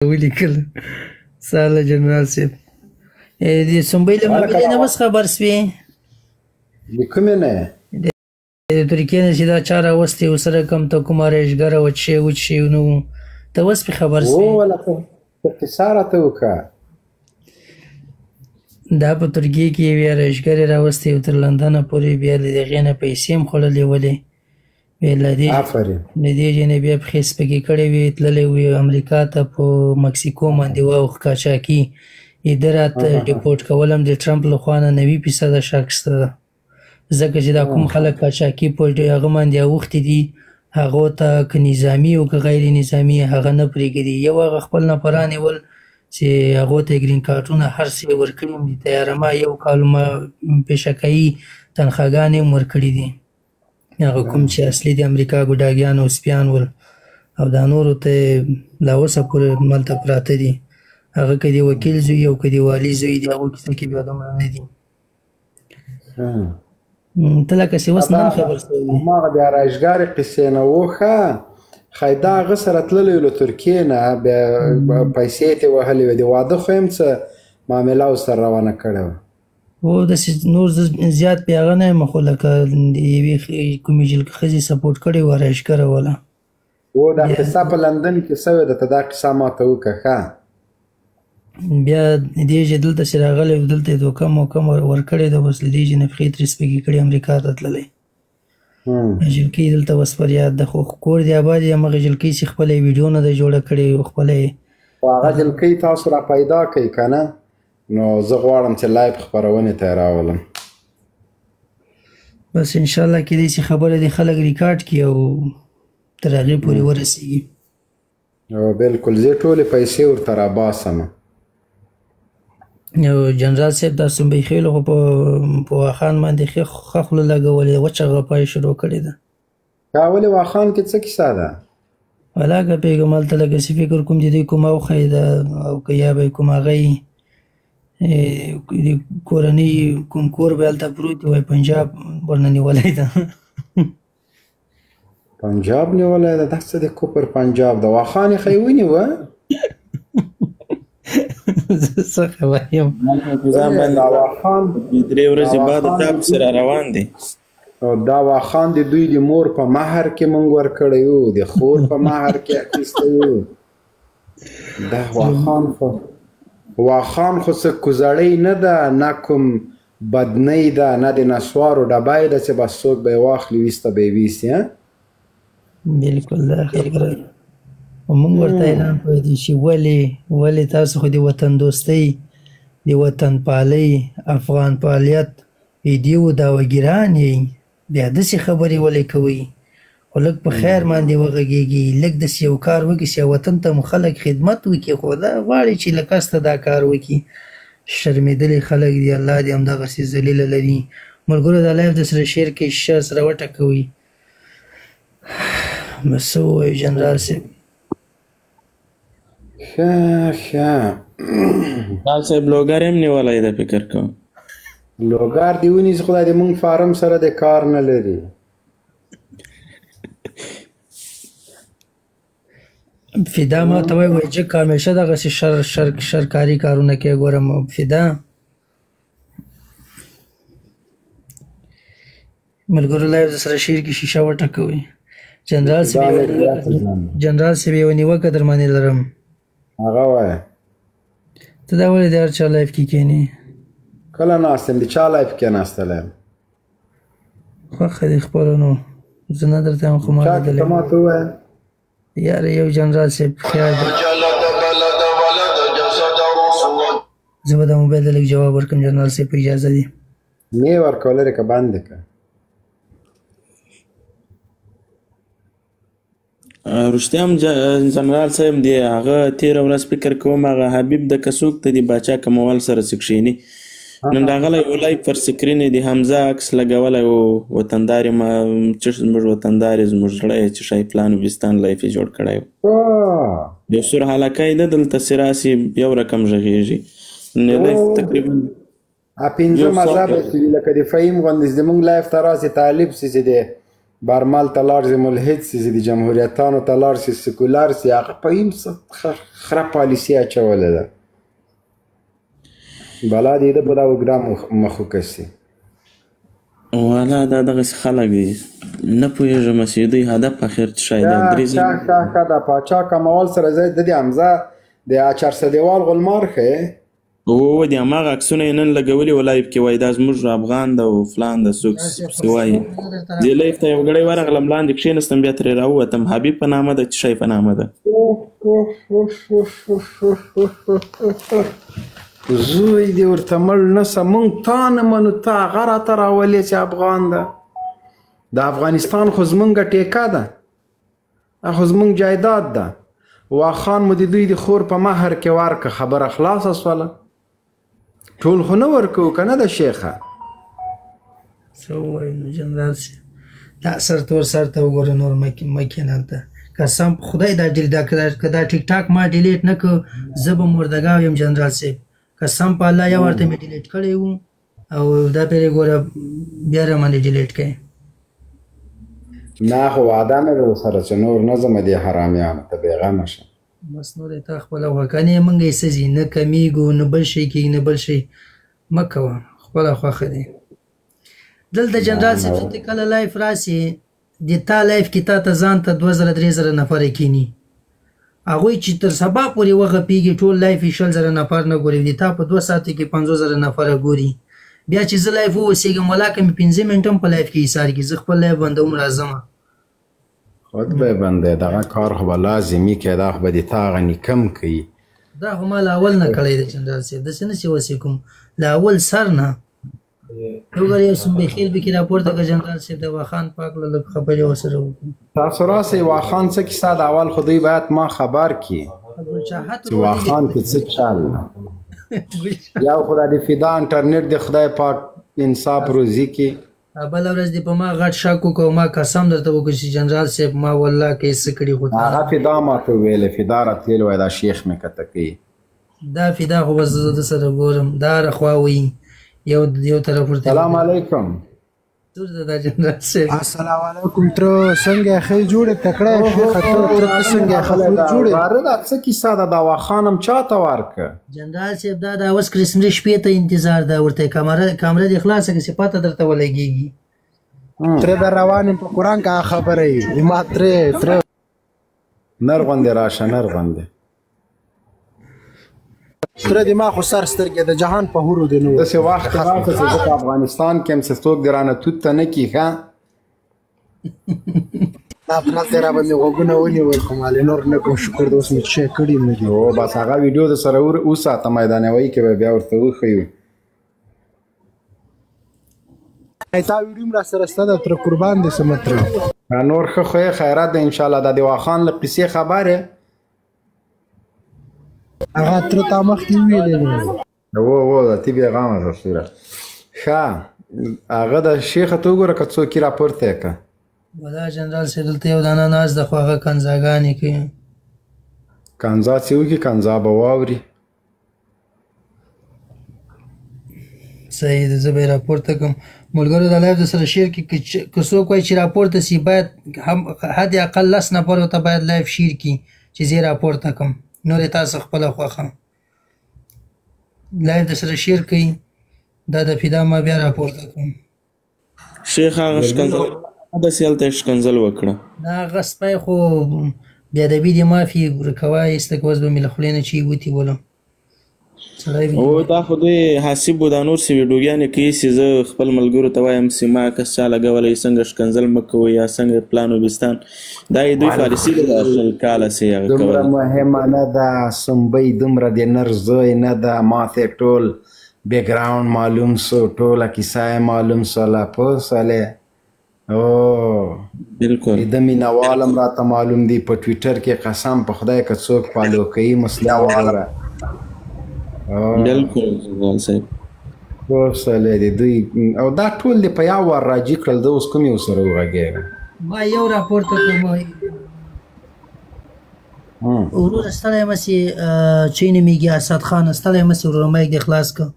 ولیکل ساله جنرال صاحب د سنبۍ له معاملې نه اوس خبر سوې د کومې نه د ترکیې نه چې دا چا راوستې ورسره کومه رایشګره وچ شوي نو ته اوس پرې خبر سوې په قصه راته وکړه دا په ترکیې کې یوې رایشګرې راوستې او تر لندنه پورې بیا د هغې نه پیسې هم خوړلې ولې له دې جنې بیا پښې سپکې کړې وې تللی وې امریکا ته په مکسیکو باندې واوښ قاچاقي ده راته ډیپورټ کول هم د ټرمپ له خوا نه 90% شک شته ده ځکه چې دا کوم خلک قاچاقي په هغه باندې اوښتي دي هغو ته که نظامي او که غیر نظامي هغه نه پرېږدي یو هغه خپل نفران یې ول چې هغو ته ګرین کارټونه هر څه یې ورکړي هم دي طیارما یو کال پیشکایي تنخواګانې هم ورکړي دي هغه کوم چې اصلي د امریکا ګوډاګیان او سپیان ول او دا نورو ته لا اوسه پورې ملته پراته دي هغه که د وکیل زوی او که د والي زوی د هغو کیسه کې بیا دومره نه دي ته لکه چې اوس نن خبر شوی هماغه بیا رایشګارې قیسې نه وښه ښایي دا هغه سره تللی و له ترکیې نه بیا پیسې یې وهلې وې د واده خو یم څه معامله ورسره روانه کړې وه هو داسې نور زیات پې هغه نه یم خو لکه د یوې کومې ښځې سپورټ کړې وه رایشګره والا هو دا قصه په لندن کې شوې ده ته دا قصه ماته وکړه ښه بیا دې چې دلته چې راغلی و دلته یې دوکه موکه ورکړې ده بس له دې چې نه پښې ترې سپکې کړې امریکا ته تللی جلکۍ دلته اوس پر یاد ده خو کور دې آباد یې همغې جلکۍ چې خپله یې ویډیو نه ده جوړه کړې خپله یې خو هغه جلکۍ تاسو را پیدا کوئ که نه نو زه غواړم چې لایف خپرونې ته یې راولم بس انشاءالله کېدای شي خبره دې خلک ریکارډ کړي او تر هغې پورې ورسېږي بلکل زه ټولې پیسې ورته راباسم یو جنرال صاحب دا سنبۍ خېلو خو په واخان باندې ښه خوله لګولې ده وچه غپا یې شروع کړې ده ولې واخان کې څه کیسه ده ولاکه پوهېږم هلته لکه چې فکر کوم چې دوی کوم اوښی ده او که یا به یې کوم هغه د کورنۍ کوم کور به هلته پروت وي پنجاب ورنه نیولی ده پنجاب نیولی ده دا څه د کوپر پنجاب ده واخان یې ښایي ونیوه څه خبر یم درې ورځې بعد تا پسې را روان دی دا واخان د دوی د مور په مهر کې مونږ ورکړی وو د خور په مهر کې اخیستی وو دا واخان خو څه کوزړۍ نه ده نه کوم بدنۍ ده نه د نسوارو ډبی ده چې بس څوک به یې واخلي ویسته به یې ویسي بلکل دا خبره موږ ورته اعلان کړی دی چې ولې تاسو خو د وطن دوستۍ د وطن پالۍ افغان فعالیت ایډیو دعوګیران یئ بیا داسې خبرې ولې کوئ خو لږ په خیر باندې وغږېږي لږ داسې یو کار وکړي چې وطن ته مو خلک خدمت وکړي خو دا غواړي چې له کسته دا کار وکړي شرمېدلي خلک دي الله دې همدغسې ذلیله لري ملګرو دا لایف درسره شیر کړئ شیشه سره وټکوئ بس څه ووایو جنرال صاحب ښه جنرال صاحب لوګر هم نیولی ده فکر کوم لوګر دې ونیسي خدای دې مونږ فارم سره د کار نه لري فدا ما ته وایي جک همیشه دغسې شرکاري کارونه کوي ګورم فدا ملګرو لایف سره شیر کې شیشه وټکوئ جنرال صاحب یوه نیوکه در باندې لرم هغه وایه ته دا ولې د هر چا لایف کې کښېنې کله ناست یم د چا لایف کې ناستلی یم خوښه دې خپله نو زه نه درته یم خو ما لیدلی ته ماته ووایه یاره یو جنرال صاحب خیال زه به د موبایل ته لږ جواب ورکړم جنرال صاحب په اجازه دي مې ورکوه لرې که بند دې کړه رښتیا هم جنرال صاحب دی هغه تېره ورځ فکر کوم هغه حبیب د که څوک ته د باچا کمول سره څه کښېني نن راغلی و لایف پر سکرین یې د حمزه عکس لګولی و وطندار یم زموږ وطندار یې زموږ زړه یې چې شای پلان ویستان لایف یې جوړ کړی و یو سور حلقی ده دلته سراسي یو رقم غږېږي لایف تقریبا پنځه مذهب لکه د فهیم غوندې زموږ لایف ته راسي طالب سي چې دی برمل ته لاړ شي ملحد سي چې د جمهوریتانو ته لاړ شي سیکولر سي هغه په ایم څه خره پالیسي اچولې ده بلا دې ده په دا اوږده مخوکه سي والا دا دغسې خلک دي نه پوهېږم چې دوی هدف اخر څه شی دی ښه د پاچا کمول سره زه د دې حمزه د چارسدیوال غلمار ښه او د هماغه عکسونه یې نن لګولي و لایف کې وایي دا زموږ افغان ده او فلان ده څوک پسې وایي دې لایف ته یو ګړی ورغلم لاندې کښېنستم بیا ترې راووتم حبیب په نامه ده څه شی په نامه ده زوی دې ورته مړ نسه موږ تا نه منو تا هغه راته راولې چې افغان ده د افغانستان خو زمونږه ټیکه ده دا خو زمونږ جایداد ده واخان مو د دوی د خور په مهر کې ورکه خبره خلاصه سوله ټول خو نه ورکوو که نه د شیخه څه ووایو نو جنرال صاحب دا سر تور سر ته وګوره نور مه کښېنه هلته قسم په خدای دا که دا ټیک ټاک ما ډیلیټ نه کړو زه به مردګاو یم جنرال صاحب قسم په الله یو ورته مې ډیلیټ کړی و او دا پرې ګوره بیا راماندې ډیلیټ کړی نه خو وعده مې ده ورسره چې نور نه ځمه دې حرامیانو ته بېغمه شه بس نور یې تا خپله خوښه نه موږ یې څه ځي نه کمیږو نه بل شی کېږي نه بل شی مه کوه خپله خوښه دی دلته جنرال صاحب چې ته کله لایف راسې د تا لایف کې تا ته ځان ته 2000-3000 نفره کینی هغوی چې تر سبا پورې وغپېږي ټول لایف یې 10000 نفر نه ګوري د تا په 2 ساعتو کې 50000 نفره ګوري بیا چې زه لایف ووسېږم ولاکه مې 15 منټه هم په لایف کې ایسار کړي زه خپل لایف بندوم راځمه خود به بنده دغه کار خو به لازمي کوي دا خو به د تا هغه نیکم کوي دا خو ما له اول نه کړی دی جنرال صاحب داسې نه چې وسې کوم له اول سر نه وګوره یو سنبخیل پکې راپورته کړه جنرال صاحب د واخان پاک له لږ خبرې ورسره وکړو تاسو راسئ واخان څه کیسه د اول خو دوی باید ما خبر کړي چې واخان کې څه چل یو خو د فدا انټرنیټ د خدای پاک انصاف روزي کې بله ورځ دې په ما غټ شک وکړو ما قسم درته وکړو چې جنرال صاحب ما والله که یې څه کړي خو هغه فدا ماته وویلې فدا راتللی وایي دا شیخ مې کته کوي دا فدا خو بس زه د سره ګورم دا رخوا وایي یو طرف ورته سلام علیکم دا جنرال صاحب السلام علیکم تر څنګه خې جوړه تکړه شیخه تر څنګه خلک جوړه غره دا څه کیسه ده دا واخانم چاته ورکه جنرال صاحب دا اوس کرسمس شپې ته انتظار دا ورته کامره د خلاصه کې صفاته درته ولګيږي تر دا روانم په قران کا خبره ای ما تر نرغوندې راشه نرغوندې تر دې ما خو سر سترګې د جهان په هورو دی نو داسې وخت راځه چې زه په افغانستان کې هم څه څوک دې رانه توت ته نه کي ښه دا هلته را باندې غوږونه ونیول خو مالې نور نه کوم شکر د اوس مې څه کړي نه دي او بس هغه ویډیو د سره وساته میدانوي کې به بیا ورته وښیو تا ویډیو را سره ستاسو تر قربان دي سمتر نور خو خیرات ده ان شاء الله د واخان له قصې خبره هغه تر تا مخ کې ویلې و د تی پیغام رسوله ښه هغه د شیخ ته وګوره که څوک یې راپورته که ولا جنرال صاحب دلته یو دانه ناست ده خو هغه کنځاګانې کوي کنځا چې وکړي کنځا به واوري صحیح ده زه به یې راپورته کړم ملګرو د لایف د سره شیر کې که څوک وایي چې راپورته سي باید حد اقل 10 نفر ورته باید لایف شیر کړي چې زه یې راپورته کړم نور یې تاسو خپله خوښه لایف د سره شیر کوي دا د فدا ما بیا راپورته کوم شیخ هغه ښکنځل داسې هلته یې ښکنځل وکړه دا هغه سپی خو بېادبي دې معافي ورکوه ایسته که اوس به مې له خولې نه چې وتي بولم او دا خو دوی حاسب و دا نور څه ویډیوګانې کوي چې زه خپل ملګرو ته وایم چې ما کس چا لګولی څنګه ښکنځل مه کوئ یا څنګه پلان و بستان دا یې دوی فارسي ده 2 کاله چې هغه کوله دومره مهمه نه ده سنبۍ دومره د نر زوی نه ده ما ته ټول بیکګراوند معلوم سو ټوله کیسه یې معلوم سوله پوه سولې او بالکل د مینوال هم راته معلوم دي په ټویټر کې قسم په خدای که څوک فالو کوي مسلم وګوره بالکل جنرال صاحب وسلې دي دوی او دا ټول د په یو ور راجي کړل د اوس کوم یو سره وغږېږم ما یو راپورته کوم وروره ستړی یم چې چې نومېږي اسد خان ستړی یم چې وروره مایک دې خلاص کړه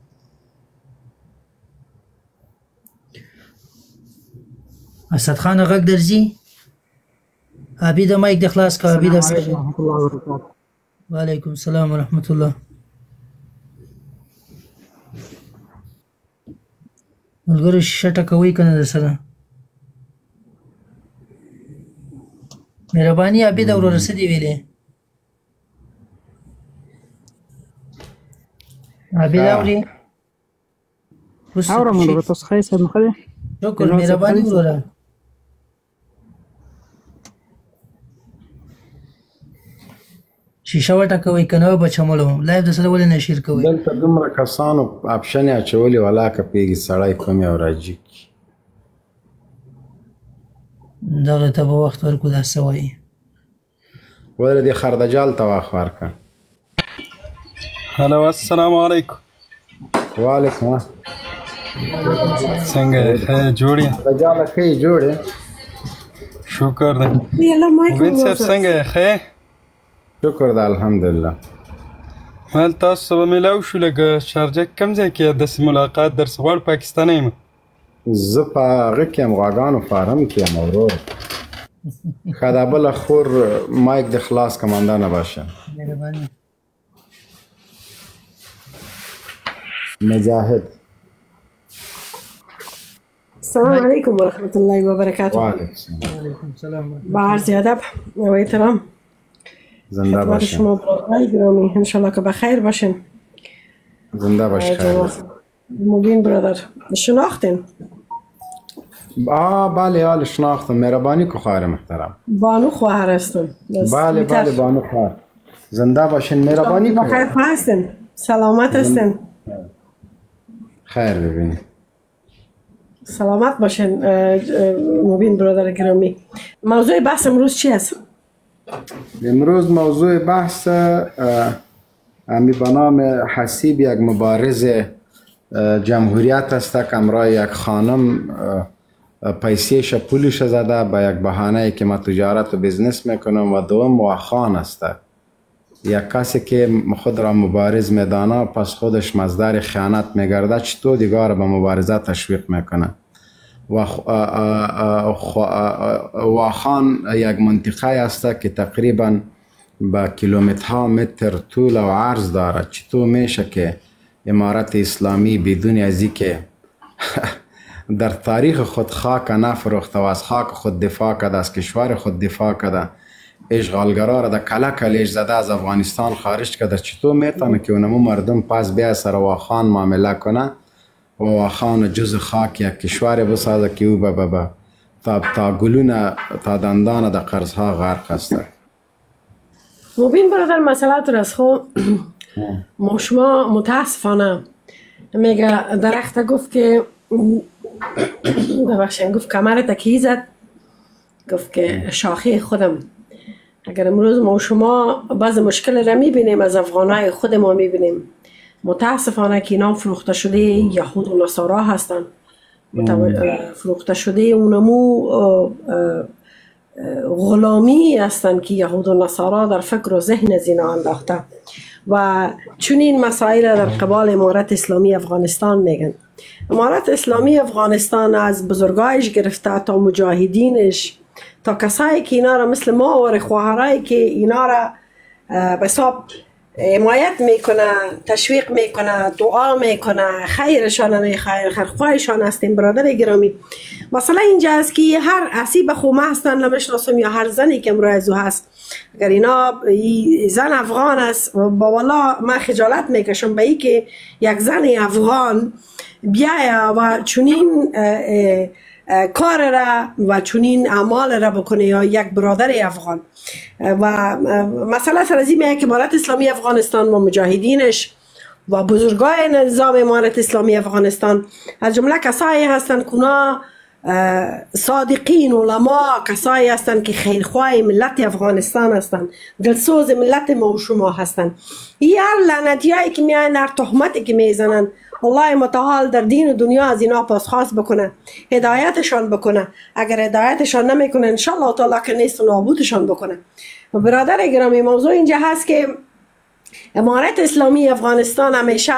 اسد خان غږ درځي؟ عبید مایک د خلاص کا. عبید ورحمۃ اللہ وبرکاتہ. وعلیکم السلام ورحمۃ الله. ملګرو شیشه ټکوي کنه در سره مهرباني. عبید ورور څه دی ویلې؟ عبید اوري؟ اورم ورور تاسو ښه یاست؟ مخه ده. شکر مهرباني وروره. شیشه وټکوي کنه بچملو لایو د سره ولې نشیر کوي؟ دلته دومره کسانو اپشن اچولي ولاکه پیږي سړی کوم یو راځي دغه ته به وخت ورکو دا څه وایي؟ ولې دې خردجال ته واخ ورکه. هلو السلام علیکم. وعلیکم څنګه ښه جوړ یې؟ خردجاله ښه جوړ یې؟ شکر ده. مبین صاحب څنګه ښه؟ شکر ده الحمدلله. مال تاسو سره ملاو شو لکه شارجه کوم ځای کې داسې ملاقات درڅ غواړ پاکستانی یم. زه په هغه کې یم غواګانو فارم کې یم ورور. ښه دا بله خور مایک د خلاص کماندانه باشه. مهرباني. مجاهد. السلام علیکم ورحمۃ اللہ وبرکاتہ. وعلیکم السلام. بعرض ادب و احترام زنده باشین. شما برای گرامی انشالله که بخیر باشین. زنده باش. خیر. مبین برادر شناختین؟ بله حال شناختم. مهربانی که خواهر محترم. بانو خواهر هستم. بله بله بانو خواهر. زنده باشین. مهربانی که بخیر هستین؟ سلامت هستین؟ خیر ببینید. سلامت باشین مبین برادر گرامی. موضوع بحث امروز چی است؟ امروز موضوع بحث امی به نام حسیب یک مبارز جمهوریت است که امرای یک خانم پیسیش پولش زده به یک بهانه که ما تجارت و بیزنس میکنم و دوم واخان است. یک کسی که خود را مبارز میدانه پس خودش مصدر خیانت میگرده چطور دیگر به مبارزه تشویق میکنه. واخان یک منطقه است که تقریبا با کیلومترها متر طول و عرض دارد. چطور میشه که امارت اسلامی بدون از اینکه در تاریخ خود خاک نفروخته و از خاک خود دفاع کرده، از کشور خود دفاع کرده، اشغالگرا را در کله کلیش زده از افغانستان خارج کرده، چطور میتونه که اونمو مردم پس بیا سر واخان معامله کنه و واخان جز خاک یک کشور بسازه که او تا گلون تا دندان در قرضها غرق است. مبین برادر مسئله تو از خود ما شما متاسفانه میگه درخت گفت که ببخشین گفت کمر تکی زد، گفت که شاخه خودم. اگر امروز ما شما بعض مشکل را میبینیم از افغانای خود ما میبینیم، متاسفانه که اینا فروخته شده یهود و نصارا هستن، فروخته شده اونمو غلامی هستن که یهود و نصارا در فکر و ذهن از اینا انداخته و چون این مسائل در قبال امارت اسلامی افغانستان میگن. امارت اسلامی افغانستان از بزرگایش گرفته تا مجاهدینش تا کسایی که اینا را مثل ما و خواهرایی که اینا را به حساب حمایت میکنه، تشویق میکنه، دعا میکنه، خیرشان میخواه، خیرخواهشان هستیم. برادر گرامی مثلا اینجا است که هر عصیب خومه هستن نمیشناسم یا هر زنی که امروز هست، اگر اینا زن افغان است با والا من خجالت میکشم به ای که یک زن افغان بیاید و چنین کار را و چنین اعمال را بکنه یا یک برادر افغان. و مسئله سر از این میگه که امارت اسلامی افغانستان و مجاهدینش و بزرگای نظام امارت اسلامی افغانستان از جمله کسایی هستند که اونا صادقین علما، کسایی هستند که خیرخواه ملت افغانستان هستند، دلسوز ملت ما و شما هستند. این هر لعنتیایی که میان، هر تهمتی که میزنن، الله متعال در دین و دنیا از اینا پاسخواست بکنه، هدایتشان بکنه. اگر هدایتشان نمیکنه انشالله تعالی که نیست و نابودشان بکنه. و برادر گرامی موضوع اینجا هست که امارت اسلامی افغانستان همیشه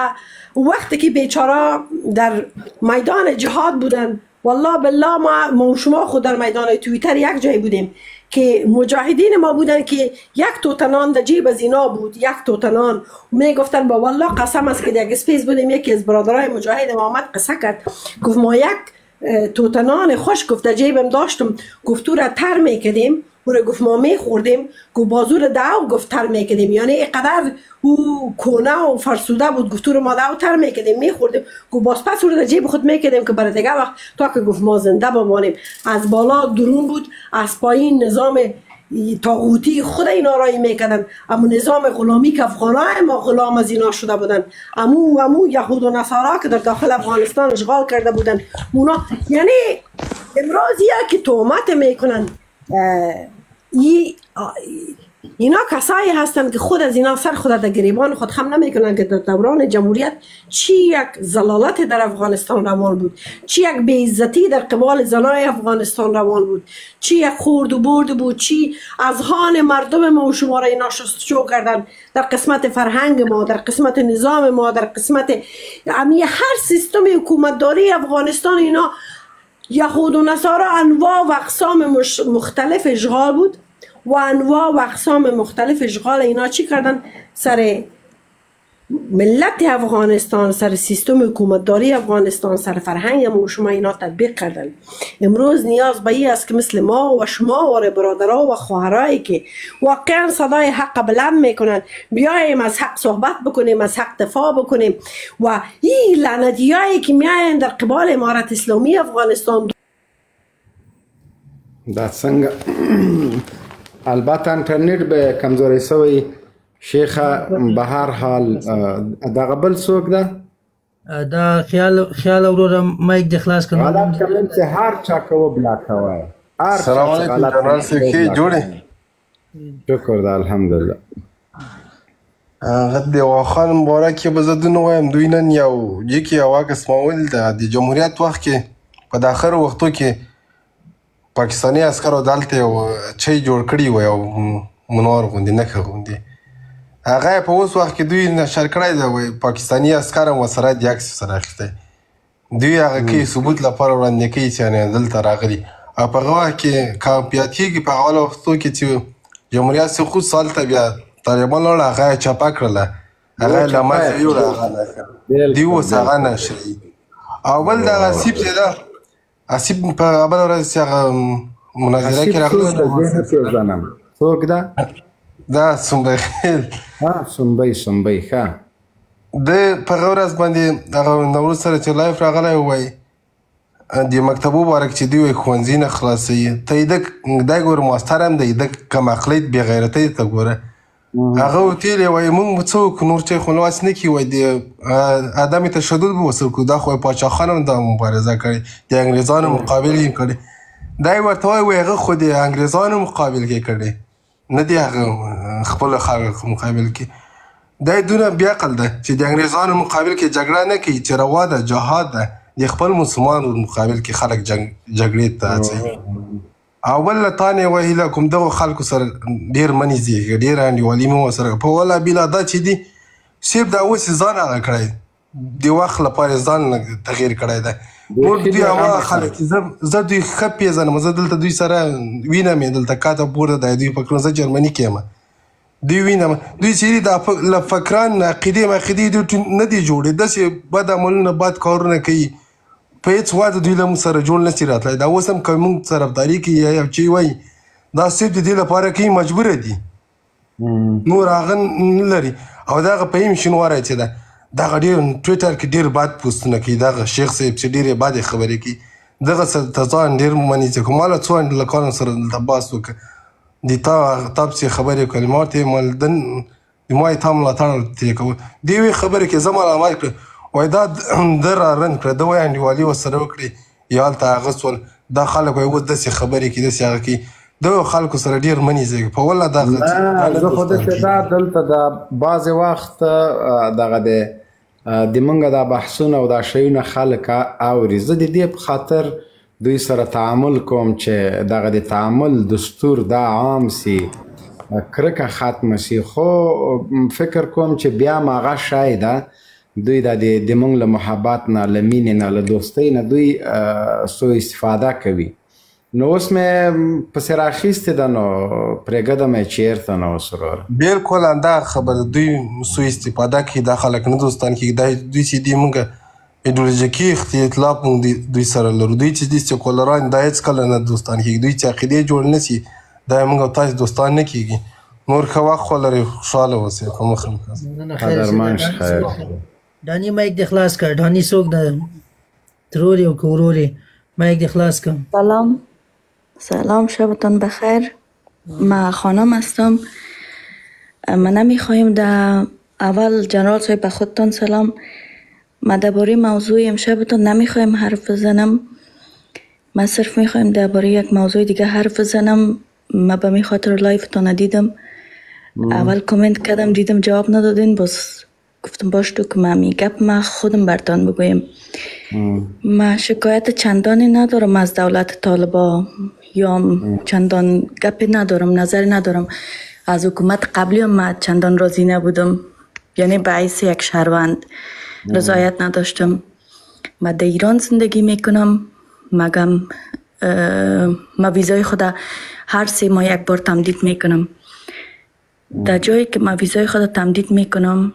وقتی که بیچاره در میدان جهاد بودن والله بالله ما شما خود در میدان توییتر یک جای بودیم که مجاهدین ما بودن که یک توتنان در جیب از اینا بود، یک توتنان. می گفتن با والله قسم است که در یک سپیس بودیم، یکی از برادرای مجاهد ما آمد قصه کرد، گفت ما یک توتنان خوش گفت در جیبم داشتم، گفت تو را تر میکردیم، او را گفت ما میخوردیم، گفت بازو را داو گفت تر میکردیم، یعنی اینقدر او کونه و فرسوده بود، گفت تو را ما داو تر میکردیم میخوردیم، گفت باز پس او را در جیب خود میکردیم که برای دیگه وقت تا که گفت ما زنده بمانیم. از بالا درون بود، از پایین نظام طاغوتی خود اینا رای میکردن، اما نظام غلامی که افغانای ما غلام از اینا شده بودن، امو یهود و نصارا که در داخل افغانستان اشغال کرده بودن اونا. یعنی امروز که تهمت میکنن اینا کسایی هستند که خود از اینا سر خود در گریبان خود خم نمیکنن که در دوران جمهوریت چی یک زلالت در افغانستان روان بود، چی یک بی‌عزتی در قبال زنای افغانستان روان بود، چی یک خورد و برد بود، چی از هان مردم ما و شما را اینا شستشو کردن در قسمت فرهنگ ما، در قسمت نظام ما، در قسمت هر سیستم حکومتداری افغانستان. اینا یهود و نصارا انواع و اقسام مختلف اشغال بود و انواع و اقسام مختلف اشغال اینا چی کردن سر ملت افغانستان، سر سیستم حکومتداری افغانستان، سر فرهنگ ما و شما اینا تطبیق کردن. امروز نیاز به این است که مثل ما و شما و برادرها و خواهرایی که واقعا صدای حق بلند میکنن بیایم از حق صحبت بکنیم، از حق دفاع بکنیم و این لعنتیایی که میاین در قبال امارت اسلامی افغانستان دا څنګه البته انټرنیټ به کمزوري شوی شیخه. به هر حال دغه بل څوک ده دا خیال وروره مایک د خلاص کړم. غلط کمنټ چې هر چا کوه بلاک کوه. السلام علیکم جنرال صاحب، ښې جوړې؟ شکر ده الحمدلله. د واخان مبارک به زه دونه وایم، دوی نن یو جې کې یو عکس ما ولید د جمهوریت وخت کې په داخلو وختو کې پاکستاني عسکرو دلته یو چای جوړ کړي و، یو منور غوندې نښه غوندې، هغه یې په اوس وخت کې دوی نشر کړی دی، وایي پاکستاني عسکر هم ورسره د عکس سره اخیستی، دوی هغه کوي ثبوت لپاره وړاندې کوي چې یعنې دلته راغلي. او په هغه وخت کې که یاد کېږي په اوله وختو کې چې جمهوریت سقوط سالته بیا طالبان لاړه هغه یې چاپه کړله، هغه یې له منځه یوړه، هغه نښه دوی اوس هغه نشري. او بل دغه اسیب چې ده، اسیب په بله ورځ چې هغه مناظره کې راغلی څوک ده؟ دا سنبی خیل. سنبی ښه. د په هغه ورځ باندې هغه نوروز سره چې لایف راغلی ووایي د مکتبو باره کې چې دوی وایي ښوونځي نه خلاصوي، ته یې دی ګوره ماستر هم دی، د کم عقلیت بې غیرتۍ ته ګوره. هغه وتیلې وایي موږ څه وکړو، نور چای خو ناست نه کي، وایي د عدم تشدد به ورسره کړو، دا خو پاچاخان هم دا مبارزه کړې، د انګریزانو مقابل یې کړې. دا یې ورته وایي هغه خو د انګریزانو مقابل کې کړې، نه دی هغه خپل خلکو مقابل کې. دا یې دونه بې عقل ده چې د انګریزانو مقابل کې جګړه نه کوي، چې روا ده، جهاد ده، د خپل مسلمانو مقابل کې خلک جګړې ته هڅوي. او بل له تا نه وایي له کوم دغو خلکو سره ډېر مه نږدې، ډېره انډیوالي مه ورسره په ولا بلا دا چې دي صرف دا اوس یې ځان هغه کړی، د وخت لپاره یې ځان تغیر کړی ده. نور دوی هغه خلک زه دوی ښه پېژنم، زه دلته دوی سره وینم یې، دلته کاته پورته دی دوی فکرونه، زه جرمني کې یم، دوی وینم، دوی چې دا له فکران عقیدې دوی نه دي جوړې، داسې بد عملونه بد کارونه کوي، په هېڅ واده دوی له موږ سره جوړ نه شي راتلی. دا اوس هم که موږ طرفداري کوي یا یو چې وایي دا صرف د دې لپاره کوي، مجبوره دي، نور هغه نه لري. او دغه فهیم شینواری چې ده دغه ډېر ټویټر کې ډېر بد پوسټونه کوي، دغه شیخ صاحب چې ډېرې بدې خبرې کوي، دغه ته ځان ډېر مني چې ما له څو لکانو سره دلته بحث وکړه، د تا پسې خبرې کلمات یې د ما یې تا ملاتړ ترې کوه، دې یوې خبرې کې زه ملامت کړم، وایي دا ده را رنګ کړه، ده وایي انډیوالي ورسره وکړې یا هلته هغه سول، دا خلک وایي اوس داسې خبرې کوي، داسې هغه کوي، دغو خلکو سره ډېر مه نږدې په وله دغه زه خو داسې دا دلته د بعضې وخت دغه د موږ دا بحثونه او دا شیونه خلک اوري، زه د دې په خاطر دوی سره تعامل کوم چې دغه د تعامل دستور دا عام سي، کرکه ختمه سي. خو فکر کوم چې بیا هم هغه شی ده دوی د موږ له محبت نه، له مینې نه، له دوستۍ نه دوی سوء استفاده کوي. نو اوس مې پسې راخیستې ده، نو پرېږدم یې چېرته نه اوس وروره. بلکل همدغه خبره، دوی سوء استفاده کوي، دا خلک نه دوستان کوي. دا دوی چې دي موږ ایډیولوژیکي اختلاف موږ دوی سره لرو. دوی چې دي سیکولران دا هېڅکله نه دوستان کېږي. دوی چې عقیدې جوړ نه شي دا موږ او تاسې دوستان نه کېږي. نور ښه وخت ولرئ، خوشحاله اوسئ. په مخه مو قدرمن شه. خیر. دانی مایک دې خلاص کړ. دانی څوک ده؟ ترور یې او که ورور یې؟ مایک دې خلاص کړ. سلام، شبتان بخیر. ما خانم هستم. من نمیخوایم در اول جنرال صاحب به خودتان سلام. ما درباره موضوع امشبتان نمیخوایم حرف بزنم. من صرف میخوایم درباره یک موضوع دیگه حرف بزنم. ما به می خاطر لایفتان ندیدم. اول کامنت کردم دیدم جواب ندادین، باز گفتم باش تو که من گپ ما خودم برتان بگویم. ما شکایت چندانی ندارم از دولت طالبا یا چندان گپی ندارم، نظری ندارم. از حکومت قبلی هم ما چندان راضی نبودم، یعنی باعث یک شهروند رضایت نداشتم. ما در ایران زندگی میکنم. مگم ما ویزای خدا هر 3 ماه یک بار تمدید میکنم. در جایی که ما ویزای خدا تمدید میکنم،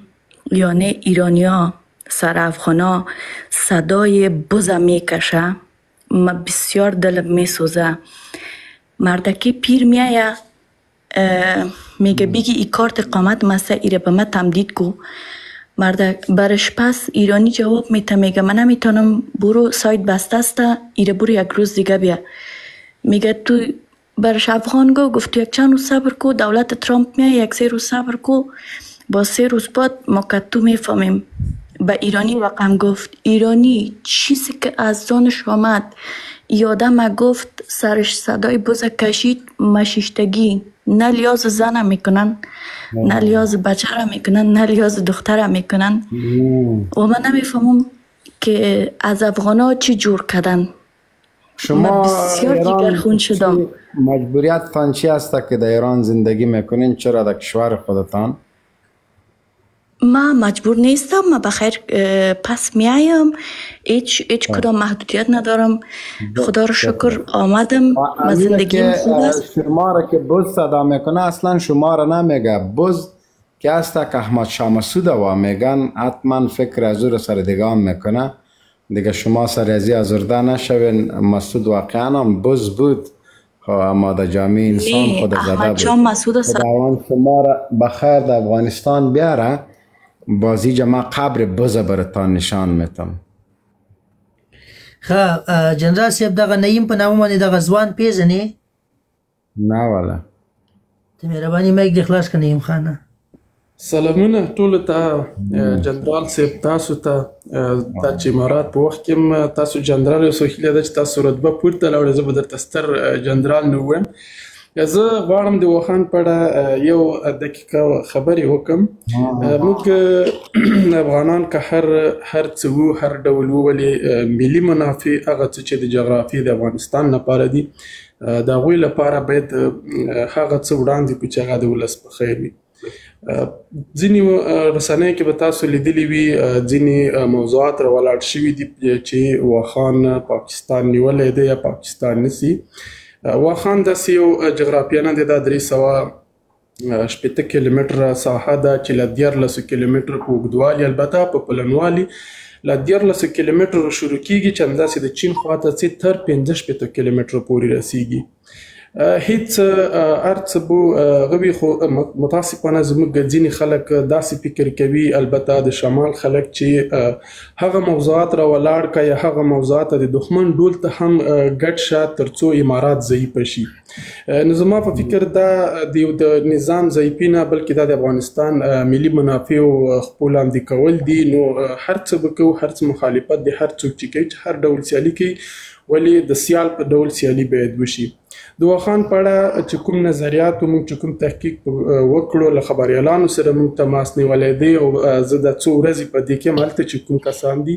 یعنی ایرانیا سر افغانا صدای بز میکشه، ما بسیار دلم میسوزه. مردکی پیر میایه میگه بیگی ای کارت اقامت مسته ایره به من تمدید کو. برش پس ایرانی جواب میته، میگه من نمیتونم، برو سایت بسته است، ایره برو یک روز دیگه بیا. میگه تو برش افغان گفت یک چند روز صبر کو، دولت ترامپ میای 1 روز صبر کو، با 3 روز بعد ما کتو میفهمیم. به ایرانی رقم گفت. ایرانی چیزی که از دانش آمد، یادم گفت سرش صدای بز کشید، مشیشتگی نه لیاز زن میکنن، نه لیاز بچه را میکنن، نه لیاز دختر میکنن. و من نمیفهمم که از افغانا چی جور کردن. شما بسیار جگرخون شدم. مجبوریتتان چی است که در ایران زندگی میکنین؟ چرا در کشور خودتان؟ ما مجبور نیستم. ما بخیر پس میایم، هیچ کدام محدودیت ندارم. خدا رو شکر آمدم. ما زندگیم خوب است. شما را که بز صدا میکنه اصلا شما را نمیگه. بز که است که احمد شاه مسعود و میگن، حتما فکر از او را سر دیگه میکنه دیگه. شما سر ازی آزرده نشوین. مسعود واقعا هم بز بود، اما در جامعه انسان خود زده بود. خداوند شما را بخیر در افغانستان بیاره. بازی جمع قبر بز برتان نشان میتم. جنرال صاحب دغه نعیم په نامه باندې دغه ځوان پیژنې؟ نه والا. ته مهرباني مایک دې خلاص کړه نعیم خانه. سلامونه ټولو ته. جنرال صاحب تاسو ته دا چې امارات په وخت کې تاسو جنرال اوسئ، هیله ده چې تاسو رتبه پورته لاړئ. زه به درته ستر جنرال نه ووایم. زه غواړم د وخان په اړه یو دقیقه خبرې وکړم. موږ افغانان که هر څه وو، هر ډول وو، ولې ملي منافع هغه څه چې د جغرافیې د افغانستان لپاره دي، د هغوی لپاره باید هغه څه وړاندې کړو چې هغه د ولس په خیر وي. ځینې رسنیو کې به تاسو لیدلي وي، ځینې موضوعات راولاړ شوي دي چې واخان پاکستان نیولی دی یا پاکستان نیسي. واخان داسې یو جغرافیه نه دی، دا 380 کیلومتره ساحه ده چې له 14 کیلومتره په اوږدوالي، البته په پلنوالي له 14 کیلومتره شروع کیږي چې همداسې د چین خواته ځي تر 15 کیلومتره پورې رسیږي. هیڅ ارڅ بو غوي، خو متاسفانه زموږ ځینې خلک داسې فکر کوي، البته د شمال خلک چې هغه موضوعات را ولاړ کا یا هغه موضوعات د دښمن ډول ته هم ګډ شه ترڅو امارات ضعیف شي. نو زما په فکر دا د نظام ضعیفي نه، بلکې دا د افغانستان ملي منافع خپل وړاندې کول دي. نو هر څه به کوو، هر څه مخالفت دی، هر څوک چې کوي چې هر ډول سیالي کوي، ولې د سیال په ډول سیالي باید وشي. د واخان په اړه چې کوم نظریات موږ چې کوم تحقیق وکړو، له خبریالانو سره موږ تماس نیولی دی او زه د څو ورځې په دې کې یم هلته چې کوم کسان دي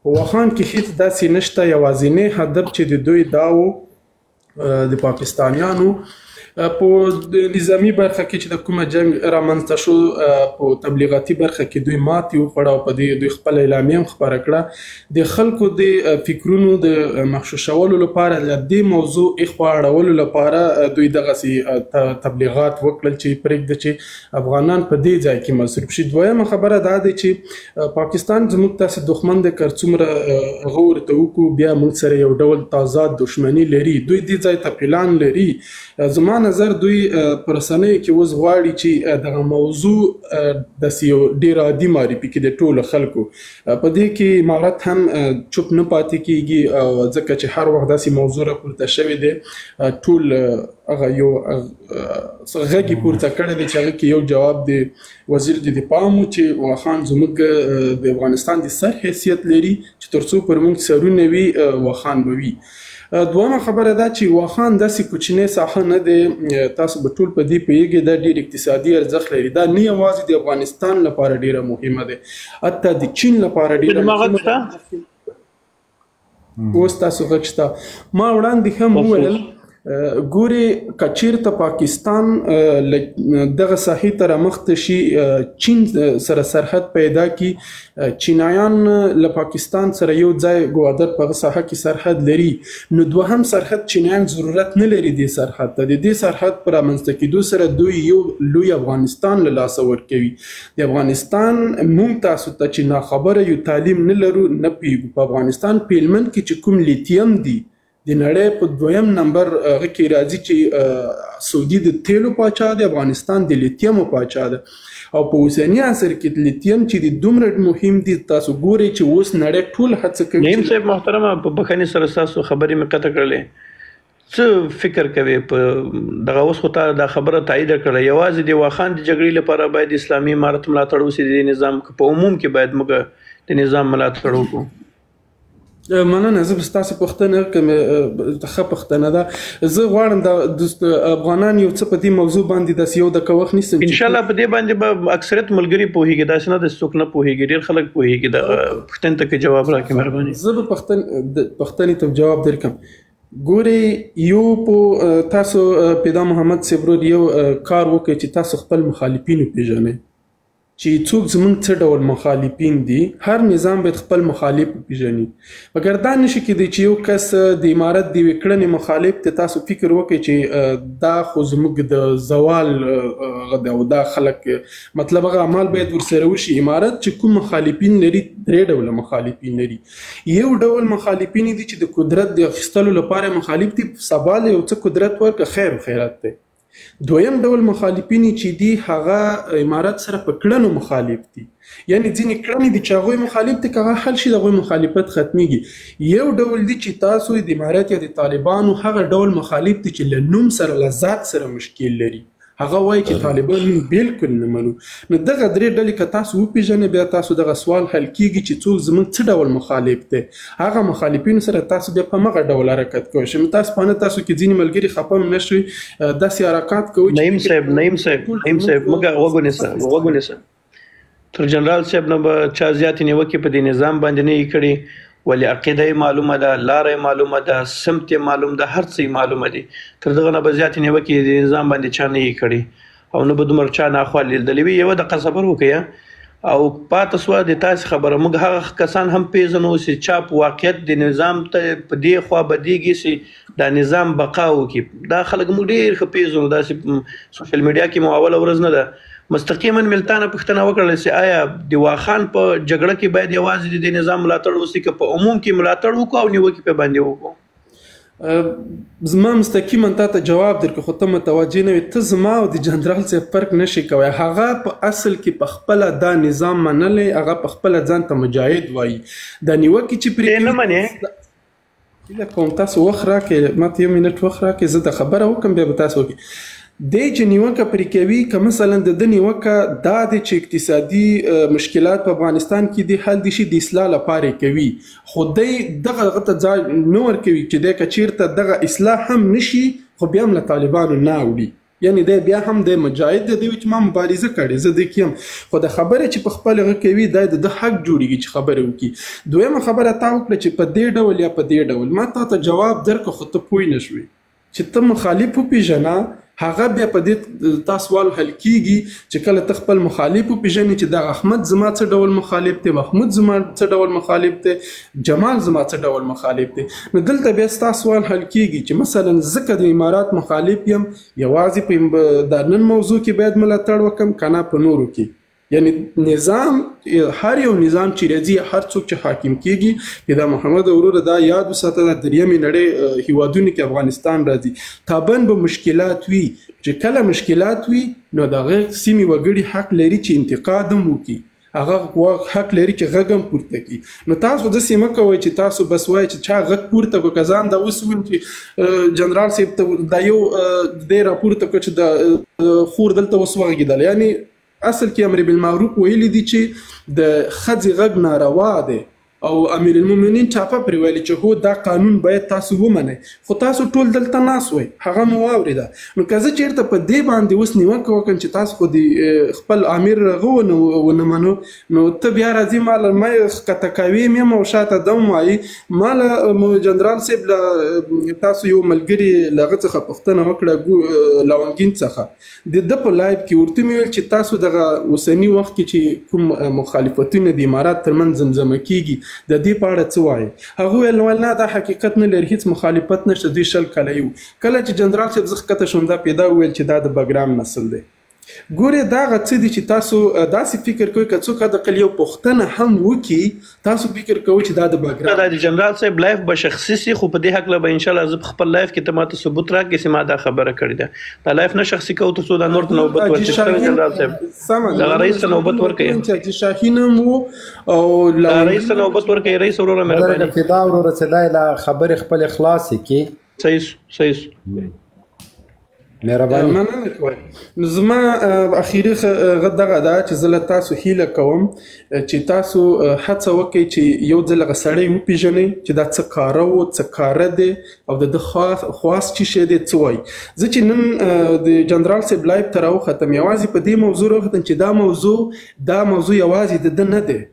په واخان کې هیڅ داسې نشته. یوازینی هدف چې د دوی دا و د پاکستانیانو په نظامي برخه کې چې د کومه جنگ رامنځته شو په تبلیغاتي برخه کې دوی ماتې وخوړه او په دې دوی خپل اعلامیه هم خپاره کړه د خلکو د فکرونو د مغشوشولو لپاره د دې موضوع اخوا اړولو لپاره دوی دغسې تبلیغات وکړل چې پرېږده چې افغانان په دې ځای کې مصروف شي. دویمه خبره دا دی چې پاکستان زموږ داسې دښمن دی که څومره هغه ورته وکړو بیا موږ سره یو ډول تازاد دښمني لري. دوی دې ځای ته پلان لري. زما نظر دوی په رسنیو کې اوس غواړي چې دغه موضوع داسې یو ډېر عادي معرفي کړي د ټولو خلکو. په دې کې امارت هم چوپ نه پاتې کېږي ځکه چې هر وخت داسې موضوع راپورته شوی دی ټول هغه یو غږ یې پورته کړی دی چې هغه کې یو جواب دی وزیر د دفاع مو چې واخان زموږ د افغانستان د سر حیثیت لري چې تر څو پر موږ سرونه وي واخان به وي. دویمه خبره ده چې واخان داسې کوچنۍ ساحه نه دی تاسو به ټول په دې پوهیږئ دا ډېر اقتصادي ارزښت لري. دا نه یوازې د افغانستان لپاره ډېره مهمه ده حتی د چین لپاره ډېره مهمه ده. اوس تاسو غږ شته ما وړاندې هم وویل ګورې که چېرته پاکستان دغه ساحې ته رامخته شي چین سره سرحد پیدا کړي چینایان له پاکستان سره یو ځای ګوادر په هغه ساحه کې سرحد لري نو دوهم سرحد چینایان ضرورت نه لري دې سرحد ته. د دې سرحد په رامنځته کېدو سره دوی یو لوی افغانستان له لاسه ورکوي. د افغانستان موږ تاسو ته چې ناخبره یو تعلیم نه لرو نه پوهېږو. په افغانستان په هلمند کې چې کوم لیتیم دي د نړۍ په دویم نمبر هغه کې راځي چې سعودي د تیلو پاچا دی افغانستان د لیتیمو پاچا ده او په اوسني عصر کې د لیتیم چې د دومره مهم دي تاسو ګورئ چې اوس نړۍ ټول هڅه کوي. نعیم صاحب محترمه په بخښنې سره ستاسو خبرې مې قطع کړلې څه فکر کوي په دغه اوس خو تا دا خبره تایید کړه یوازې د واخان د جګړې لپاره باید اسلامي امارت ملاتړ وشي د نظام په عموم کې باید موږ د نظام ملاتړ وکړو. مننه زه به ستاسو پوښتنه کوم ښه پوښتنه ده. زه غواړم د افغانان یو څه په دې موضوع باندې داسې یو دقیقه وخت نیسم انشاءالله په دې باندې به اکثریت ملګري پوهېږي داسې نه د څوک نه پوهېږي ډېر خلک پوهېږي د پوښتنې ته که جواب راکړي مهرباني. زه به پوښتنې ته جواب درکړم. ګورئ یو په تاسو پیدا محمد صاحب ورور یو کار وکړئ چې تاسو خپل مخالفین وپېژنئ چې څوک زموږ څه ډول مخالفین دي. هر نظام باید خپل مخالف وپېژني مګر دا نشي کېدی چې یو کس د امارت د یوې کړنې مخالف ته تاسو فکر وکړئ چې دا خو زموږ د زوال غده او دا خلک مطلب هغه اعمال باید ورسره وشي. امارت چې کوم مخالفین لري درې ډوله مخالفین لري. یو ډول مخالفین دي چې د قدرت د اخیستلو لپاره مخالف دي سبا له یو څه قدرت ورکړه خیر و خیرات دی. دویم ډول مخالفین چې دي هغه امارت سره په کړنو مخالف دي یعنی ځینې کړنې دي چې هغوی مخالف دي که هغه حل شي د هغوی مخالفت ختمیږي. یو ډول دي چې تاسو د امارت یا د طالبانو هغه ډول مخالف دي چې له نوم سره له ذات سره مشکل لري هغه وایي چې طالبان موږ بالکل نه منو. نو دغه درې ډلې که تاسو وپېژنئ بیا تاسو دغه سوال حل کېږي چې څوک زموږ څه ډول مخالف دی. هغه مخالفینو سره تاسو بیا په مغه ډول حرکت کوئ. متاسفانه تاسو کې ځینې ملګري خفه هم نه شوي داسې حرکات کوي. نعیم صاحب موږ وګونیسه تر جنرال صاحب نه به چا زیاتې نیوکې په دې نظام باندې نه یې کړي ولې عقیده معلومه ده لاره معلومه ده سمت معلوم ده هر څه معلومه دي تر دغه نه به زیاتې نیوکې د نظام باندې چا نه یې کړي او نه به دومره چا ناخوا لیدلې وي. یوه دقیقه صبر وکړئ او پاته سوه د تاسې خبره موږ هغه کسان هم پېژنو چې چا په واقعیت د نظام ته په دې خوا بدېږي چې دا نظام بقا وکړي. دا خلک موږ ډېر ښه پېژنو داسې سوشل میډیا کې مو اوله ورځ نه ده مستقیما ملتانه پوښتنه وکړله چې آیا د واخان په جګړه کې باید یوازې د نظام ملاتړ وشي که په عموم کې ملاتړ وکړو او نیوکې پې باندې وکړو. زما مستقیما تا ته جواب درکړو خو ته متوجه نه وې. ته زما او د جنرال صاحب فرق نشي کوی. هغه په اصل کې په خپله دا نظام منلی هغه په خپله ځان ته مجاهد وایي. دا نیوکې چې پرې نه منې هیله کوم تاسو وخت راکړئ ما ته یو منټ وخت راکړئ زه د خبره وکړم بیا به تاسو وکړئ. دی چې نیوکه پرې کوي که مثلا د ده نیوکه دا دی چې اقتصادي مشکلات په افغانستان کې دي حل دي شي د اصلاح لپاره کوي خو دی دغه ته ځای نه ورکوي چې دی که چېرته دغه اصلاح هم نشي خو بیا هم له طالبانو نه اوړي یعنی دی بیا هم دی مجاهد دی چې ما مبارزه کړې زه دی کیم خو د خبره چې په خپل هغه کوي دا د ده حق جوړېږي چې خبره وکړي. دویمه خبره تا وکړه چې په دې ډول یا په دې ډول ما تا ته جواب درکړه خو ته پوه نه شوې چې ته مخالف وپېژنه هغه بیا په دې تا سوال حل کیږي چې کله ته خپل مخالف وپېژنې چې دا احمد زما څه ډول مخالف دی، محمود زما څه ډول مخالف دی، جمال زما څه ډول مخالف دی. نو دلته بیا ستا سوال حل کیږي چې مثلا زه که د امارات مخالف یم یوازې په د نن موضوع کې باید ملاتړ وکړم که نه په نورو کې. یعنی نظام هر یو نظام چې راځي هر څوک چې حاکم کیږي پیدا محمد وروره دا یاد وساته د دریمې نړۍ هیوادونو کې افغانستان راځي تابن به مشکلات وي چې کله مشکلات وي نو دغه سیمې وګړي حق لري چې انتقاد هم وکړي، هغه حق لري چې غږ هم پورته کړي. نو تاسو داسې مه کوئ چې تاسو بس وایئ چې چا غږ پورته کړو، که ځان دا اوس وویل چې جنرال صاحب ته دا یو دی راپورته کړه چې د خور دلته اوس وغږېدله. یعنی اصل کې امر بالمعروف ویلي دي چې د ښځې غږ ناروا دی او امیر المؤمنین چاپه پرې ویلي چې هو دا قانون باید تاسو ومنئ، خو تاسو ټول دلته ناست وئ هغه مو واورېده. نو که زه چېرته په دې باندې اوس نیوکه وکړم چې تاسو خو د خپل امیر هغه ونه منو، نو ته بیا راځي ما له ما ښکته کوې مې یم او شاته دم وایي. ما له جنرال صاحب له تاسو یو ملګري له هغه څخه پوښتنه وکړه لونګین څخه د ده په لایف کې ورته مې ویل چې تاسو دغه اوسني وخت کې چې کوم مخالفتونه د امارات ترمنځ زمزمه کیږي د دې په اړه څه وایي؟ هغه ویل نه دا حقیقت نه لري، هیڅ مخالفت نشته، دوی 20 کاله یو. کله چې جنرال صاحب زه ښکته شوم دا پیدا وویل چې دا د بګرام نسل دی. ګورې دا هغه څه دي چې تاسو داسې فکر کوئ که څوک حداقل یو پوښتنه هم وکړي تاسو فکر کوئ چې دا د بګرام دا د جنرال صاحب لایف به شخصي سي، خو په دې هکله به انشاءالله زه په خپل لایف کې ته ماته ثبوت راکړې چې ما دا خبره کړې ده. دا لایف نه شخصي کوو تر څو دا نور ته نوبت ورکړي. جنرال صاحب دغه رئیس ته نوبت ورکړي چې شاهین هم و او رئیس ته نوبت ورکړي. رئیس وروره مهرباني فدا وروره چې دا خبرې خپلې خلاصې کړي. صحیح مهرباني مننه کوم. نو زما اخیری دغه دا چې زه له تاسو هیله کوم چې تاسو هڅه وکړئ چې یو ځل هغه سړی وپېژنئ چې دا څه کاره و څه کاره دی او د ده خواست چې شی دی څه وایي. زه چې نن د جنرال صاحب لایف ته راوختم یوازې په دې موضوع راوختم چې دا موضوع یوازې د ده نه دی،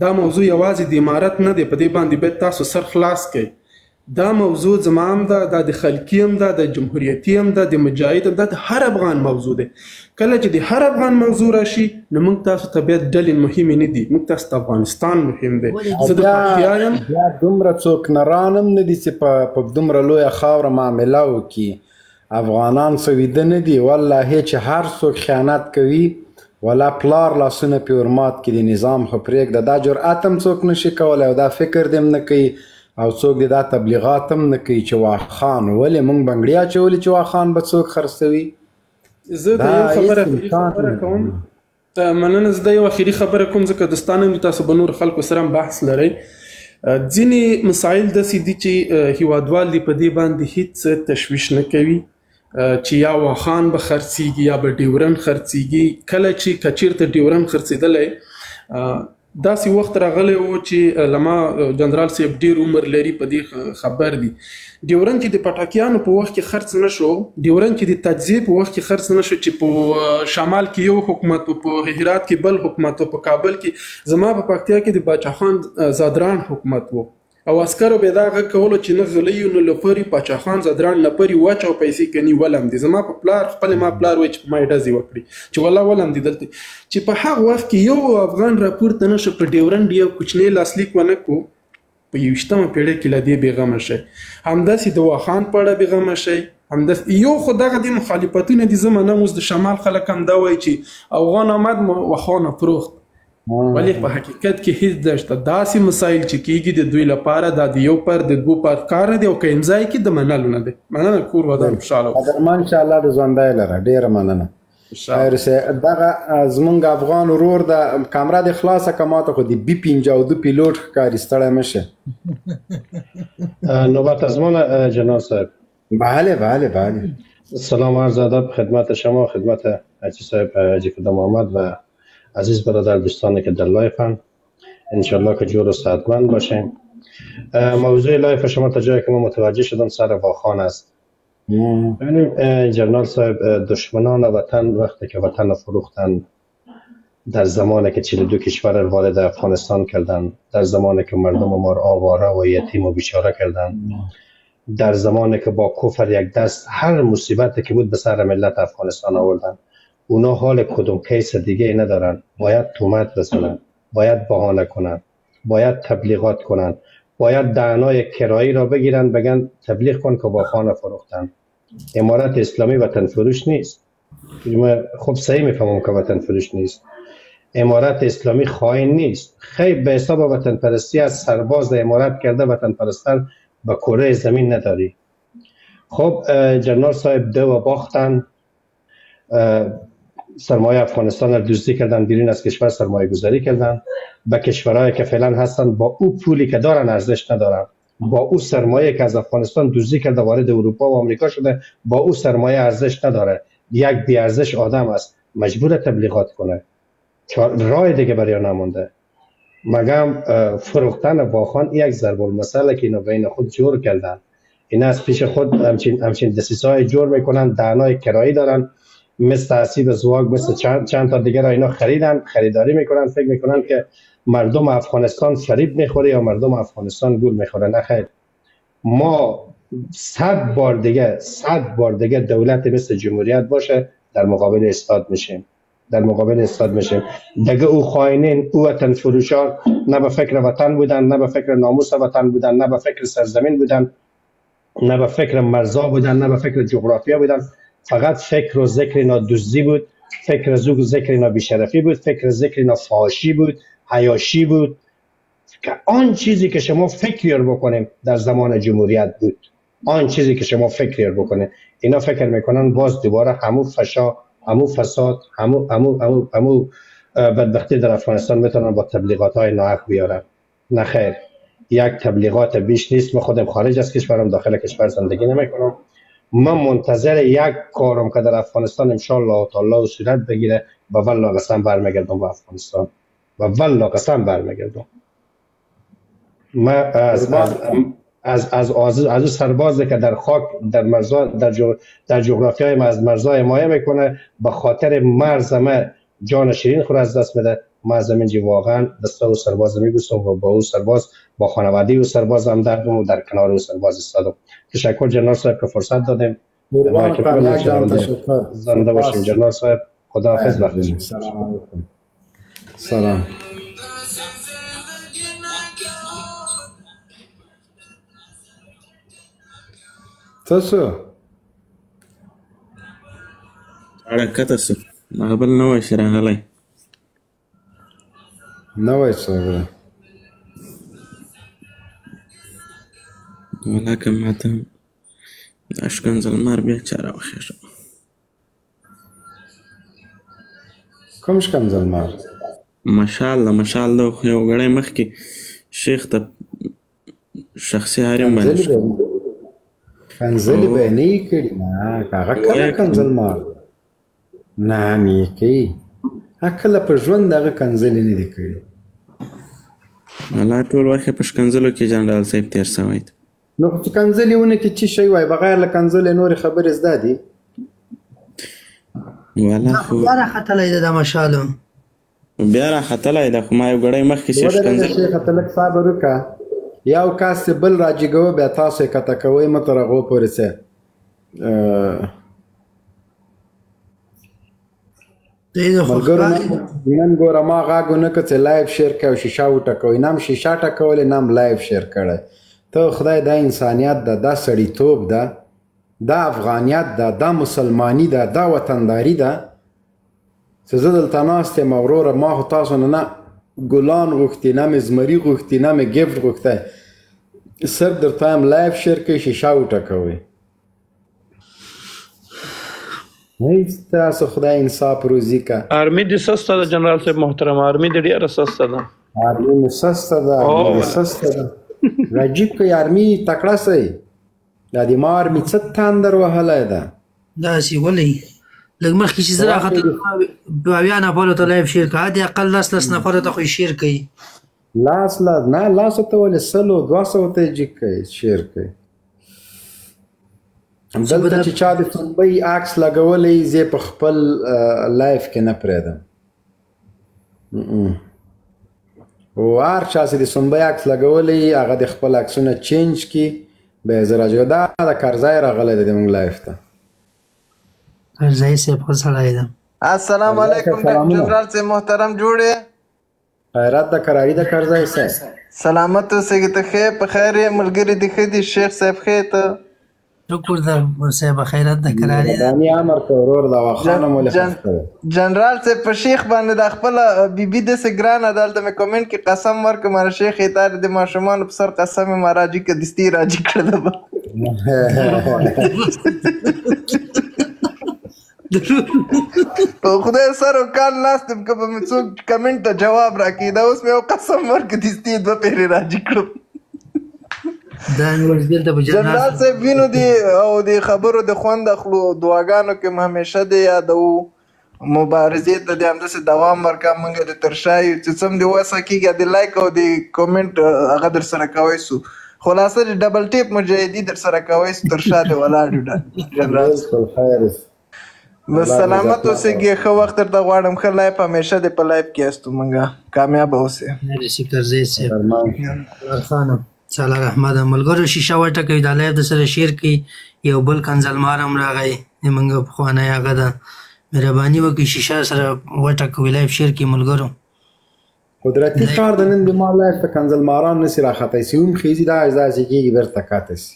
دا موضوع یوازې د امارت نه دی، په دې باندې باید تاسو سر خلاص کړئ. دا موضوع زما هم ده، دا د خلقي هم ده، د جمهوریتي هم ده، د مجاهد هم ده، د هر افغان موضوع دی. کله چې د هر افغان موضوع راشي نو موږ تاسو ته بیا ډلې مهمې نه دي، موږ تاسو ته افغانستان مهم دی. زه د پکتیا یم. بیا دومره څوک نران هم نه دي چې په دومره لویه خاوره معامله وکړي. افغانان څه ویده نه دي والله چې هر څوک خیانت کوي ولا پلار لاسونه پې ورمات کړي د نظام خو پرېږده. دا جرأت هم څوک نشي کولی او دا فکر دې هم نه کوي او څوک دې دا تبلیغات هم نه کوي چې واخان ولې موږ بنګړي اچولي چې واخان به څوک خرڅوي. زه د یو خبره کوم مننه. زه د یو اخري خبره کوم ځکه دوستان هم تاسو به نور خلکو سره هم بحث لرئ. ځینې مسایل داسې دي چې هیوادوال دې په دې باندې هیڅ تشویش نه کوي چې یا واخان به خرڅیږي یا به ډیورن خرڅیږي. کله چې که چېرته ډیورن خرڅېدلی داسې وخت راغلی و چې لما جنرال صاحب ډېر عمر لري په دې خبر دي. ډیورن چې د پټاکیانو په وخت کې خرڅ نه شو، ډیورن چې د تجزیې په وخت کې خرڅ نه شو، چې په شمال کې یو حکومت و، په هرات کې بل حکومت و، په کابل کې زما په پکتیا کې د باچا خان زادران حکومت و او عسکرو به دا غږ کولو چې نه غلی نه لپري باچا خان زادران لپري واچ او پیسې کني ولم دي. زما په پلار خپل ما پلار وای چې ما ډزې وکړي چې والله ولم دي دلته چې په هغه وخت کې یو افغان راپورته نشو په ډیورنډ یو کوچنی لاسلیک ونه کو په 21مه پیړۍ کې له دې بېغمه شي. همداسې د واخان په اړه بېغمه شي، همداسې یو خو دغه د مخالفتونه دي. زه منم اوس د شمال خلک هم دا وایي چې افغان آمد واخانه فروخت، ولی په حقیقت کې هیڅ دشته. داسې مسایل چې کېږي د دوی لپاره دا د یو پر د دوه پر کار نه دی او که امضای کې د منلو نه دی. مننه کور ودان خوشحاله قدرمن انشاءالله د ژوندی لره ډېره مننه. دغه زمونږ افغان ورور د کامره دې خلاصه که ماته خو د B-52 پیلوټ ښکاري ستړی مه شه. نوبت از من جناب صاحب. بله بله بله. سلام عرض ادب خدمت شما، خدمت حاجی صاحب حاجی فدا محمد و عزیز برادر دوستانی که در لایفن. انشالله که جور و صحتمند باشین. موضوع لایف شما تا جایی که ما متوجه شدم سر واخان است. ببینیم جنرال صاحب دشمنان وطن وقتی که وطن فروختن در زمانی که 42 کشور وارد افغانستان کردن، در زمانی که مردم ما آواره و یتیم و بیچاره کردن، در زمانی که با کفر یک دست هر مصیبتی که بود به سر ملت افغانستان آوردن. اونا حال کدوم کیس دیگه ندارن. باید تهمت بزنن، باید بهانه کنن، باید تبلیغات کنن، باید دهنای کرایی را بگیرن بگن تبلیغ کن که با خانه فروختن. امارت اسلامی وطن فروش نیست. خب صحیح میفهمم که وطن فروش نیست. امارت اسلامی خائن نیست. خیلی به حساب وطن پرستی از سرباز امارت کرده وطن پرستر به کره زمین نداری. خب جنرال صاحب دو باختن، سرمایه افغانستان را دزدی کردن، بیرون از کشور سرمایه گذاری کردن، به کشورهایی که فعلا هستن با او پولی که دارن ارزش ندارن، با او سرمایه که از افغانستان دزدی کرده وارد اروپا و آمریکا شده با او سرمایه ارزش نداره، یک بی ارزش آدم است، مجبور تبلیغات کنه. راه دیگه برای نمونده مگم فروختن باخان یک ضرب المثل که اینا بین خود جور کردن. اینا از پیش خود همچین دسیسای جور میکنن، دهنای کرایی دارن، مثل حسیب زواگ، مثل چند تا دیگر اینا خریداری میکنن، فکر میکنن که مردم افغانستان فریب میخوره یا مردم افغانستان گول میخوره. نه خیر، ما 100 بار دیگه دولت مثل جمهوریت باشه در مقابل استاد میشیم، دیگه او خائنین، او وطن فروشان نه به فکر وطن بودن، نه به فکر ناموس وطن بودن، نه به فکر سرزمین بودن، نه به فکر مرزا بودن، نه به فکر جغرافیا بودن. فقط فکر و ذکر اینا دزدی بود، فکر و ذکر اینا بیشرفی بود، فکر و ذکر اینا فحاشی بود، عیاشی بود. که آن چیزی که شما فکر بکنیم در زمان جمهوریت بود، آن چیزی که شما فکر بکنید، اینا فکر میکنن باز دوباره همون فشا، همون فساد، همون بدبختی در افغانستان میتونن با تبلیغات های ناحق بیارن. نه خیر، یک تبلیغات بیش نیست. من خودم خارج از کشورم، داخل کشور زندگی نمیکنم. من منتظر یک کارم که در افغانستان ان شاء الله تعالی صورت بگیره و والله قسم برمیگردم به افغانستان، و والله قسم برمیگردم. من از سربازی که در خاک در مرزا در جغرافیای مرزای مایه میکنه به خاطر مرز ما جان شیرین خود از دست بده، ما از همینجی واقعا دسته و سرباز میبوسم و با او سرباز، با خانواده و سرباز هم دردم و در کنار او سرباز استادم. تشکر جنرال صاحب که فرصت دادیم. زنده باشیم جنرال صاحب. خداحافظ. وقت سلام. تاسو حرکت سو مقبل نوی شراغلی نوی صاحب ولیکن ماته اشکنزل مار بیا چاره وخیشم. کوم اشکنزل مار؟ ماشاءالله خو یو غړی مخکې شیخ ته شخصي حریم باندې کنزلی به نه کړي. نه هغه کله کنزل مار نه نه کوي، کله په ژوند هغه کنزلی نه دی کړي. الله ټول وخت په شکنزلو کې جنرال صاحب تیر شوی دی. نو چې کنزلی ونه کې چې شی وای بغیر له کنزل نور خبرې زده دي. والا خو بیا راختلی ده د مشالو، بیا راختلی ده. خو ما یو غړی مخکې چې شکنزل شیخ ته لږ صبر وکړه. یو کاس بل راجګوه بیا تاسو یې کته کوئ مه تر هغو پورې څه ملګرو نن ګوره ما غږ ونه کړ چې لایف شیر کړی او شیشه وټکوئ. نه هم شیشه ټکولې نه هم لایف شیر کړی. ته خدای دا انسانیت ده، دا سړیتوب ده، دا افغانیت ده، دا مسلمانی ده، دا وطنداری ده چې زه دلته ناست یم او وروره ما خو تاسو نه ګلان غوښتي، نه مې زمري غوښتي، نه مې ګفټ غوښتی. صرف درته وایم لایف شیر کړئ، شیشه وټکوئ. هیڅ تاسو خدای انصاف روزي که. آرمي دې سسته ده جنرال صاحب محترم، آرمي دې ډېره سسته ده. آرمي مې سسته ده، آرمي سسته ده. رجیب که آرمي تکړه سئ. دا د ما آرمي څه تاندر وهلی ده. داسې ولې لږ مخکې چې زه راختلم به اویا نفرو ته لایف شیر کړه، حد اقل لس نفرو ته خو یې شیر کوي. لاس نه لاسو ته ولې 100 200 ته یې کوي شیر کوي. دلته چې چا د سنبۍ عکس لګولی زه په خپل لایف کې نه پرېږدم. او هر چا چې د سنبۍ عکس لګولی هغه د خپل عکسونه چینج کړي به زه راجع دا د کرزی راغلی دی زموږ لایف ته کرزی صاحب ښه سړی ده. السلام علیکم ډاکټر جنرال صاحب محترم جوړې خیرات د کراري د کرزی صاحب سلامت اوسئ ته ښې په خیر یې ملګري دې ښه دي شیخ صاحب ښې ته شکر د صاحب خیرات د کراري ده امر که ورور د واخانه مو جنرال صاحب په شیخ باندې د خپل بیبي داسې ګرانه دلته مې کومنټ کې قسم ورکړ ماره شیخ یې تار د ماشومانو په سر قسم یې ما راجي که دستي راجي کړه به خدای سر او کال ناست یم که به مې څوک کمنټ ته جواب راکړي دا اوس مې یو قسم ورکړ دستي یې 2 پیرې راجي کړم جنرال صاحب وینو دی او د خبرو د خوند اخلو دعاګانو کې مو همیشه دی یادو مبارزې ته د همداسې دوام ورکړه موږ د ترشا یو چې څه هم د وسه کېږي د لایک او د کومنټ هغه در سره کوی سو خلاصه د ډبل ټیپ مجاهدي در سره کوی سو ترشا دی ولاړ جنرال بس سلامت اوسئ ښه وخت درته غواړم ښه لایف همیشه د په لایف کې استو موږ کامیابه اوسئ کرزی صاحب سالار احمد ملګرو شیشه وټکوي دا لایف د سره شیر کوي یو بل کنزلمار هم راغی زموږ پخوانی هغه ده مهرباني وکړئ شیشه سره وټکوي لایف شیر کوي ملګرو قدرتي کار د نن د ما لایف ته کنزلماران نسي راختی سي هم خیزي دا داسې کېږي بیرته کاته سي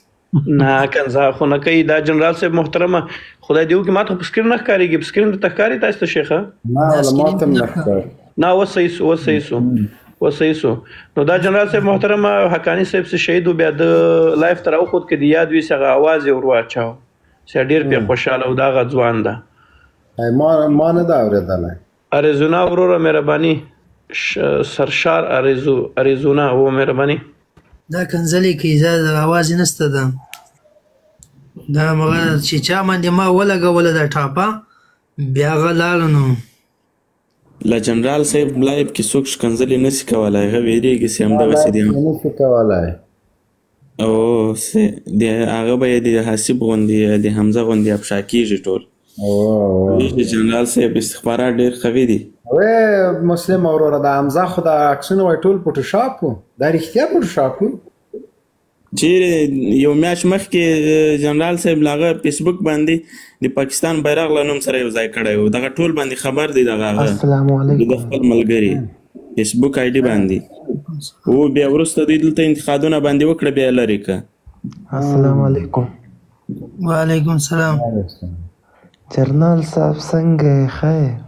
نه کنزا خو نه کوي دا جنرال صاحب محترمه خدای دې وکړي ما ته په سکرین نه ښکارېږي په سکرین درته ښکاري تاسو ته شیخه نه ما ته هم نه ښکاري نه وصحیح سو نو دا جنرال صاحب محترمه حقانی صاحب څه شهید و بیا د لایف ته راوخوت که د یاد وي هغه اواز یې ور واچاو چې ډېر پرې خوشحاله و دا هغه ځوان ده ما نه ده اورېدلی اریزونا وروره مهرباني سرشار اریزونا و مهرباني دا کنځلې کوي دا اواز یې نسته ده دا مغه چې چا باندې ما ولګوله دا ټاپه بیا هغه لاړه نو له جنرال صاحب لایف کې څوک شکنځلې نشي کولی هغه ویرېږي چې همدغسې دي نشي کولی او هغه به یې د حاسب غوندې د حمزه غوندې افشا کېږي ټول جنرال صاحب استخبارات ډېر قوي دي وې مسلم وروره د حمزه خو د عکسونه وایي ټول فوټوشاپ و دا رښتیا فوټوشاپ و چیرې یو میاشت مخکې جنرال صاحب له هغه فیسبوک باندې د پاکستان بیرغ له نوم سره یو ځای کړی و دغه ټول باندې خبر دی دغه هغه د خپل ملګري فیسبوک آی ډي باندې او بیا وروسته دوی دلته انتقادونه باندې وکړه بیا یې لرې کړه السلام علیکم وعلیکم السلام جرنال صاحب څنګه یې ښه